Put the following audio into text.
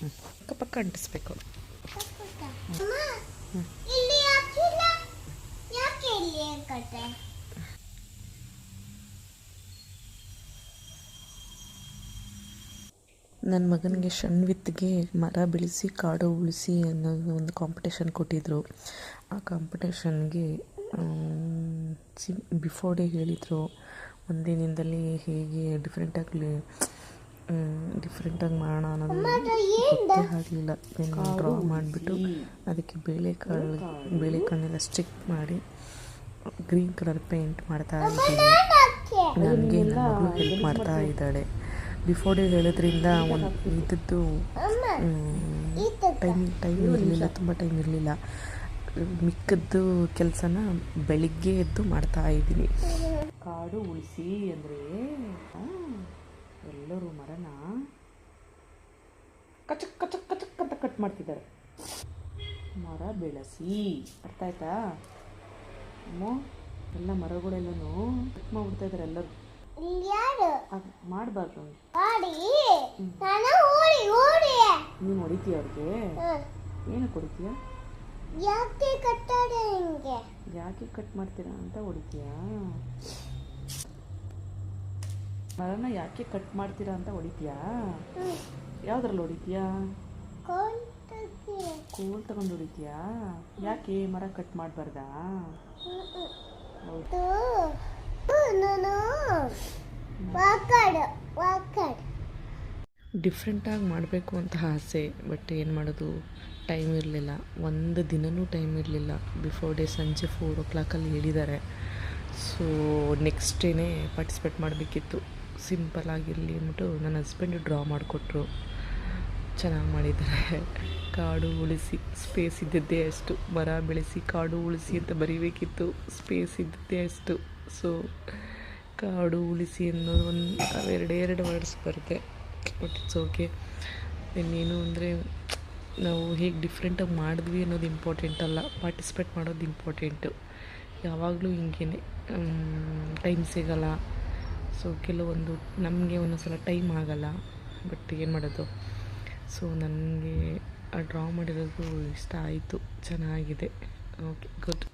ಪಕ್ಕ ಪಕ್ಕ ಅಂಟಿಸ್ಬೇಕು. ನನ್ನ ಮಗನಿಗೆ ಷಣ್ವಿತ್ಗೆ ಮರ ಬೆಳೆಸಿ ಕಾಡು ಉಳಿಸಿ ಅನ್ನೋದು ಒಂದು ಕಾಂಪಿಟೇಷನ್ ಕೊಟ್ಟಿದ್ದರು. ಆ ಕಾಂಪಿಟೇಷನ್ಗೆ ಬಿಫೋರ್ ಡೇ ಹೇಳಿದರು, ಒಂದಿನದಲ್ಲಿ ಹೇಗೆ ಡಿಫ್ರೆಂಟಾಗಿ ಮಾಡೋಣ ಅನ್ನೋದು ಗೊತ್ತೇ ಆಗಲಿಲ್ಲ. ಪೆನ್ ಡ್ರಾ ಮಾಡಿಬಿಟ್ಟು ಅದಕ್ಕೆ ಬೇಳೆಕಾಳನ್ನೆಲ್ಲ ಸ್ಟಿಕ್ ಮಾಡಿ ಗ್ರೀನ್ ಕಲರ್ ಪೇಂಟ್ ಮಾಡ್ತಾ ಇದ್ದೀನಿ. ನನಗೆ ನನ್ನ ಮಗಳು ಹೆಲ್ಪ್ ಮಾಡ್ತಾ ಇದ್ದಾಳೆ. ಬಿಫೋರ್ ಡೇ ಹೇಳೋದ್ರಿಂದ ಒಂದು ಇದ್ದದ್ದು ಟೈಮ್ ಇರಲಿಲ್ಲ, ತುಂಬ ಟೈಮ್ ಇರಲಿಲ್ಲ. ಮಿಕ್ಕದ್ದು ಕೆಲಸನ ಬೆಳಿಗ್ಗೆ ಎದ್ದು ಮಾಡ್ತಾ ಇದ್ದೀನಿ. ಕಾಡು ಉಳಿಸಿ ಅಂದರೆ ಎಲ್ಲರೂ ಮರನ ಕಚಕ್ ಕಚಕ್ ಕಚಕ್ ಅಂತ ಕಟ್ ಮಾಡ್ತಿದ್ದಾರೆ. ಮರ ಬೆಳೆಸಿ, ಅರ್ಥ ಆಯ್ತಾ? ಎಲ್ಲ ಮರಗಳೆಲ್ಲನೂ ಕಟ್ ಮಾಡ್ಬಿಡ್ತಾ ಇದ್ದಾರೆ ಎಲ್ಲರೂ. ಮಾಡಬಾರ್ದು. ನೀನು ಹೊಡಿತೀಯ ಅವ್ರಿಗೆ? ಏನಕ್ಕೆ ಹೊಡಿತೀಯ? ಯಾಕೆ ಕಟ್ ಮಾಡ್ತೀರಾ ಅಂತ ಹೊಡಿತೀಯಾ? ಮರನ ಯಾಕೆ ಕಟ್ ಮಾಡ್ತೀರಾ ಅಂತ ಹೊಡಿತೀಯಾ? ಯಾವ್ದ್ರಲ್ಲಿ ಹೊಡಿತೀಯಾ? ಕೋಲ್ ತಗೊಂಡು ಹೊಡಿತೀಯಾ? ಯಾಕೆ ಮರ ಕಟ್ ಮಾಡಬಾರ್ದಾ? ಡಿಫ್ರೆಂಟಾಗಿ ಮಾಡಬೇಕು ಅಂತ ಆಸೆ, ಬಟ್ ಏನು ಮಾಡೋದು, ಟೈಮ್ ಇರಲಿಲ್ಲ. ಒಂದು ದಿನವೂ ಟೈಮ್ ಇರಲಿಲ್ಲ. ಬಿಫೋರ್ ಡೇ ಸಂಜೆ 4 o'clock ಹೇಳಿದ್ದಾರೆ. ಸೊ ನೆಕ್ಸ್ಟ್ ಡೇನೇ ಪಾರ್ಟಿಸಿಪೇಟ್ ಮಾಡಬೇಕಿತ್ತು. ಸಿಂಪಲ್ ಆಗಿರಲಿ ಅಂದ್ಬಿಟ್ಟು ನನ್ನ ಹಸ್ಬೆಂಡು ಡ್ರಾ ಮಾಡಿಕೊಟ್ರು. ಚೆನ್ನಾಗಿ ಮಾಡಿದ್ದಾರೆ. ಕಾಡು ಉಳಿಸಿ, ಸ್ಪೇಸ್ ಇದ್ದದ್ದೇ ಅಷ್ಟು. ಮರ ಬೆಳೆಸಿ ಕಾಡು ಉಳಿಸಿ ಅಂತ ಬರೀಬೇಕಿತ್ತು, ಸ್ಪೇಸ್ ಇದ್ದದ್ದೇ ಅಷ್ಟು. ಸೊ ಕಾಡು ಉಳಿಸಿ ಅನ್ನೋದು ಎರಡು ವರ್ಡ್ಸ್ ಬರುತ್ತೆ, ಬಟ್ ಇಟ್ಸ್ ಓಕೆ. ಇನ್ನೇನು ಅಂದರೆ ನಾವು ಹೇಗೆ ಡಿಫ್ರೆಂಟಾಗಿ ಮಾಡಿದ್ವಿ ಅನ್ನೋದು ಇಂಪಾರ್ಟೆಂಟ್ ಅಲ್ಲ, ಪಾರ್ಟಿಸಿಪೇಟ್ ಮಾಡೋದು ಇಂಪಾರ್ಟೆಂಟು. ಯಾವಾಗಲೂ ಹಿಂಗೇ ಟೈಮ್ ಸಿಗೋಲ್ಲ. ಸೊ ಕೆಲವೊಂದು ನಮಗೆ ಒಂದೊಂದು ಸಲ ಟೈಮ್ ಆಗೋಲ್ಲ, ಬಟ್ ಏನು ಮಾಡೋದು. ಸೊ ನನಗೆ ಆ ಡ್ರಾ ಮಾಡಿರೋದು ಇಷ್ಟ ಆಯಿತು, ಚೆನ್ನಾಗಿದೆ. Okay, good.